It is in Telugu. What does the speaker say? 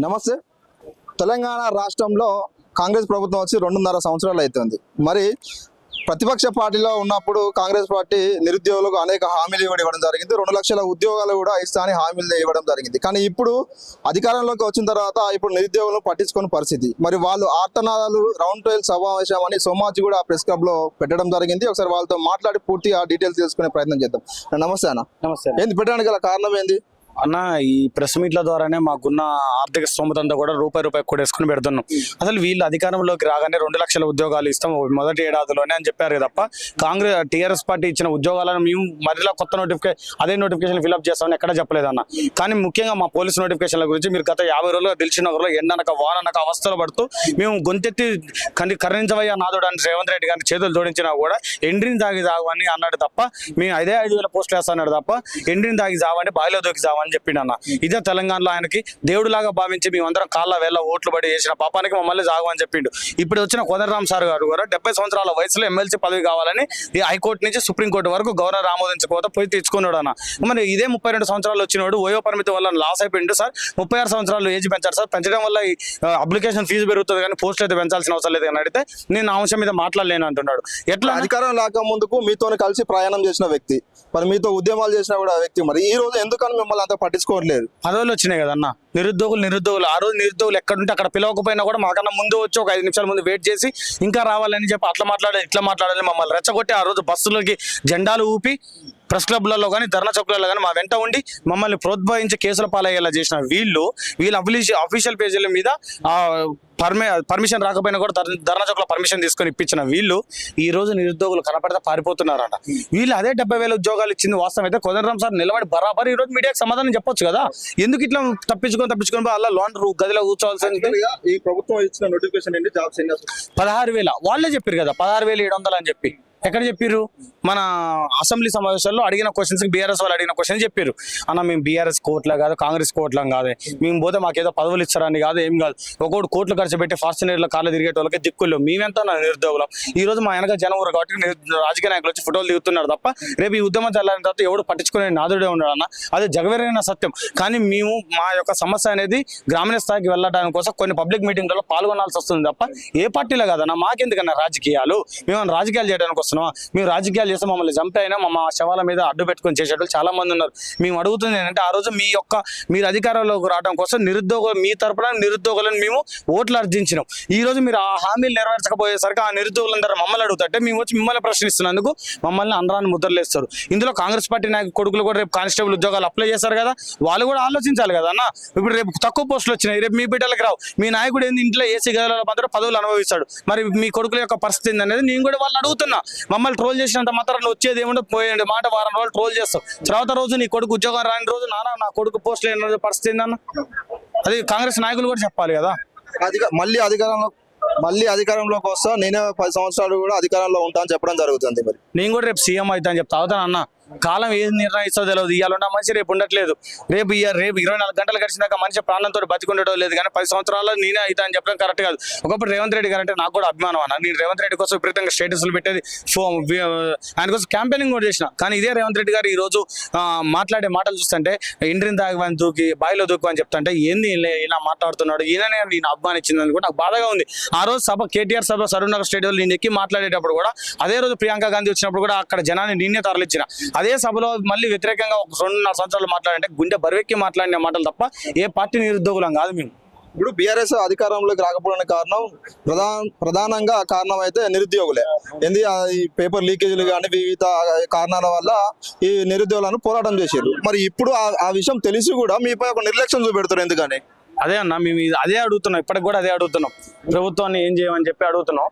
నమస్తే. తెలంగాణ రాష్ట్రంలో కాంగ్రెస్ ప్రభుత్వం వచ్చి 2.5 సంవత్సరాలు అవుతుంది. మరి ప్రతిపక్ష పార్టీలో ఉన్నప్పుడు కాంగ్రెస్ పార్టీ నిరుద్యోగులకు అనేక హామీలు ఇవ్వడం జరిగింది. 2 లక్షల ఉద్యోగాలు కూడా ఇస్తా అని హామీలు ఇవ్వడం జరిగింది. కానీ ఇప్పుడు అధికారంలోకి వచ్చిన తర్వాత ఇప్పుడు నిరుద్యోగులను పట్టించుకునే పరిస్థితి. మరి వాళ్ళు ఆర్తనాదాలు రౌండ్ టేబుల్ సమావేశం అని సోమాజీ కూడా ప్రెస్ క్లబ్ లో పెట్టడం జరిగింది. ఒకసారి వాళ్ళతో మాట్లాడి పూర్తిగా డీటెయిల్స్ తెలుసుకునే ప్రయత్నం చేద్దాం. నమస్తే అన్న. నమస్తే. ఏంది పెట్టడానికి గల కారణం ఏంది అన్న? ఈ ప్రెస్ మీట్ల ద్వారానే మాకున్న ఆర్థిక స్తోమత అంతా కూడా రూపాయి కూడా వేసుకుని పెడుతున్నాం. అసలు వీళ్ళు అధికారంలోకి రాగానే 2 లక్షల ఉద్యోగాలు ఇస్తాం మొదటి ఏడాదిలోనే అని చెప్పారు తప్ప కాంగ్రెస్ టీఆర్ఎస్ పార్టీ ఇచ్చిన ఉద్యోగాలను మేము మరిలా కొత్త అదే నోటిఫికేషన్ ఫిల్అప్ చేస్తామని ఎక్కడ చెప్పలేదన్న. కానీ ముఖ్యంగా మా పోలీసు నోటిఫికేషన్ల గురించి మీరు గత 50 రోజులుగా దిల్చునగర్లో ఎండనక వాననక అవస్థలు పడుతూ మేము గొంతెత్తి కరణించవయ్యా నాదుడు అని రేవంత్ రెడ్డి గారిని చేతులు జోడించినా కూడా ఎండ్రిని తాగి జావని అన్నాడు తప్ప మేము అదే 5,000 పోస్టులు వేస్తాడు తప్ప ఎండ్రిని తాగి జావని బాయిలో దూకి జావని చెప్పిండన్న. ఇదే తెలంగాణలో ఆయనకి దేవుడిలాగా భావించి మేమందరం కాళ్ళ వేళ్ళ ఓట్లు పడి చేసిన పాపానికి మమ్మల్ని జాగమని చెప్పిండు. ఇప్పుడు వచ్చిన కోదండరామ్ సార్ గారు కూడా 70 సంవత్సరాల వయసులో ఎమ్మెల్సీ పదవి కావాలని ఈ హైకోర్టు నుంచి సుప్రీంకోర్టు వరకు గవర్నర్ ఆమోదించకపోతే పోయి తెచ్చుకున్నాడు అన్న. మరి ఇదే 32 సంవత్సరాలు వచ్చినోడు వయో పరిమితి వల్ల లాస్ అయిపోయిండు సార్. 36 సంవత్సరాలు ఏజ్ పెంచారు సార్. పెంచడం వల్ల ఈ అప్లికేషన్ ఫీజు పెరుగుతుంది కానీ పోస్టులు అయితే పెంచాల్సిన అవసరం లేదు అని అడిగితే నేను ఆ అంశం మీద మాట్లాడలేను అంటున్నాడు. ఎట్లా? అధికారం లేక ముందుకు మీతో కలిసి ప్రయాణం చేసిన వ్యక్తి, మరి మీతో ఉద్యమాలు చేసిన కూడా వ్యక్తి, మరి ఈ రోజు ఎందుకని మిమ్మల్ని అంత పట్టించుకోవట్లేదు? పదవులు వచ్చినాయి కదన్న. నిరుద్యోగులు ఆ రోజు నిరుద్యోగులు ఎక్కడుంటే అక్కడ పిలవకపోయినా కూడా మాకన్నా ముందు వచ్చి ఒక 5 నిమిషాల ముందు వెయిట్ చేసి ఇంకా రావాలని చెప్పి అట్లా మాట్లాడాలి ఇట్లా మాట్లాడాలి మమ్మల్ని రెచ్చగొట్టి ఆ రోజు బస్సులకి జెండాలు ఊపి ప్రెస్ క్లబ్లలో కానీ ధర్నా చౌక్లలో కానీ మా వెంట ఉండి మమ్మల్ని ప్రోత్సహించి కేసుల పాలయ్యేలా చేసిన వీళ్ళు అఫీషియల్ పేజీల మీద పర్మిషన్ రాకపోయినా కూడా ధర్నా చౌక్లో పర్మిషన్ తీసుకొని ఇప్పించిన వీళ్ళు ఈ రోజు నిరుద్యోగులు కనపడితే పారిపోతున్నారట. వీళ్ళు అదే 70,000 ఉద్యోగాలు ఇచ్చింది వాస్తవం అయితే కోదండరామ్ సార్ నిలబడి బరాబర్ ఈ రోజు మీడియాకి సమాధానం చెప్పొచ్చు కదా. ఎందుకు ఇట్లా తప్పించుకొని అలా లోన్ గదిలో కూర్చోవాల్సింది? ఈ ప్రభుత్వం ఇచ్చిన నోటిఫికేషన్ ఏంటి? జాబ్స్ 16,000 వాళ్ళే చెప్పారు కదా, 16,700 అని చెప్పి. ఎక్కడ చెప్పారు? మన అసెంబ్లీ సమావేశాల్లో అడిగిన క్వశ్చన్స్ బీఆర్ఎస్ వాళ్ళు అడిగిన క్వశ్చన్ చెప్పారు. అన్న మేము బీఆర్ఎస్ కోట్లా కాదు, కాంగ్రెస్ కోట్లం కాదు, మేము పోతే మాకేదో పదవులు ఇచ్చారని కాదు, ఏం కాదు. ఒకటి కోట్లు ఖర్చు పెట్టి ఫార్చునర్లో కార్లు తిరిగేట వాళ్ళకి దిక్కులు మేమెంత నిరుద్యోగులం. ఈ రోజు మా వెనక జనం ఊరు కాబట్టి రాజకీయ నాయకులు వచ్చి ఫోటోలు దిగుతున్నారు తప్ప రేపు ఈ ఉద్యమం చల్లారిన తర్వాత ఎవడు పట్టించుకునే నాదుడే ఉన్నాడు అన్న. అదే జగవేరైన సత్యం. కానీ మేము మా యొక్క సమస్య అనేది గ్రామీణ స్థాయికి వెళ్ళడానికి కోసం కొన్ని పబ్లిక్ మీటింగ్లలో పాల్గొనాల్సి వస్తుంది తప్ప ఏ పార్టీలో కాదన్న. మాకెందుకన్నా రాజకీయాలు? మేము రాజకీయాలు చేయడానికి వస్తున్నామా? మేము రాజకీయాలు చేస్తే మమ్మల్ని చంపే అయినా మా శవాల మీద అడ్డు పెట్టుకొని చేసేటప్పుడు చాలా మంది ఉన్నారు. మేము అడుగుతుంది ఏంటంటే ఆ రోజు మీరు అధికారంలోకి రావడం కోసం మీ తరపున నిరుద్యోగులను మేము ఓట్లు అర్జించినాం. ఈ రోజు మీరు ఆ హామీలు నెరవేర్చకపోయేసరికి ఆ నిరుద్యోగులందరూ మమ్మల్ని అడుగుతుంటే మేము వచ్చి మిమ్మల్ని ప్రశ్నిస్తున్నందుకు మమ్మల్ని అండరాన్ని ముద్రలేస్తారు. ఇందులో కాంగ్రెస్ పార్టీ నాయకు కొడుకులు కూడా రేపు కానిస్టేబుల్ ఉద్యోగాలు అప్లై చేస్తారు కదా, వాళ్ళు కూడా ఆలోచించాలి కదా అన్న. ఇప్పుడు రేపు తక్కువ పోస్టులు వచ్చినాయి, రేపు మీ బిడ్డలకు రావు. మీ నాయకుడు ఏంది ఇంట్లో ఏసీ గదుల మాత్రం పదవులు అనుభవిస్తాడు. మరి మీ కొడుకుల యొక్క పరిస్థితి ఏందనేది నేను కూడా వాళ్ళు అడుగుతున్నా. మమ్మల్ని ట్రోల్ చేసినంత మాత్రం వచ్చేది ఏముండో పోయేది మాట వారం రోజులు ట్రోల్ చేస్తావు. తర్వాత రోజు నీ కొడుకు ఉద్యోగం రాని రోజు నా కొడుకు పోస్టులు అయిన పరిస్థితి ఏందన్న? అది కాంగ్రెస్ నాయకులు కూడా చెప్పాలి కదా. మళ్ళీ అధికారంలోకి వస్తా, నేనే 10 సంవత్సరాలు కూడా అధికారంలో ఉంటా అని చెప్పడం జరుగుతుంది. మరి నేను కూడా రేపు సీఎం అవుతా అని చెప్తా అవుతాను అన్న. కాలం ఏది నిర్ణయిస్తో తెలియదు. ఇవాళ ఉన్న మనిషి రేపు ఉండట్లేదు. రేపు 24 గంటలు గడిచినాక మనిషి ప్రాణంతో బతికుండటం లేదు. కానీ 10 సంవత్సరాల్లో నేనే అవుతా అని చెప్పడం కరెక్ట్ కాదు. ఒకప్పుడు రేవంత్ రెడ్డి గారు అంటే నాకు కూడా అభిమానం అన్న. నేను రేవంత్ రెడ్డి కోసం విపరీతంగా స్టేటస్లు పెట్టేది, ఆయన కోసం క్యాంపెయినింగ్ కూడా చేసిన. కానీ ఇదే రేవంత్ రెడ్డి గారు ఈ రోజు మాట్లాడే మాటలు చూస్తుంటే ఇండ్రిని తాగని దూకి బాయిలో దూకు అని చెప్తుంటే ఏంది ఇలా మాట్లాడుతున్నాడు, ఈయననే నేను అభిమానించిందని కూడా నాకు బాధగా ఉంది. ఆ రోజు కేటీఆర్ సభ సరూనగర్ స్టేడియంలో నేను ఎక్కి మాట్లాడేటప్పుడు కూడా అదే రోజు ప్రియాంక గాంధీ వచ్చినప్పుడు కూడా అక్కడ జనాన్ని నిన్నే తరలిచ్చిన. అదే సభలో మళ్ళీ వ్యతిరేకంగా ఒక 2.5 సంవత్సరాలు మాట్లాడంటే గుండె బరువెక్కి మాట్లాడిన మాటలు తప్ప ఏ పార్టీ నిరుద్యోగులం కాదు మేము. ఇప్పుడు బీఆర్ఎస్ అధికారంలోకి రాకపోవడానికి ప్రధానంగా కారణం అయితే నిరుద్యోగులే. ఈ పేపర్ లీకేజీలు కానీ వివిధ కారణాల వల్ల ఈ నిరుద్యోగులను పోరాటం చేశారు. మరి ఇప్పుడు ఆ విషయం తెలిసి కూడా మీపై ఒక నిర్లక్ష్యం చూపెడతారు ఎందుకని? అదే అన్న, మేము అదే అడుగుతున్నాం. ఇప్పటికి కూడా అదే అడుగుతున్నాం. ప్రభుత్వాన్ని ఏం చేయమని చెప్పి అడుగుతున్నాం.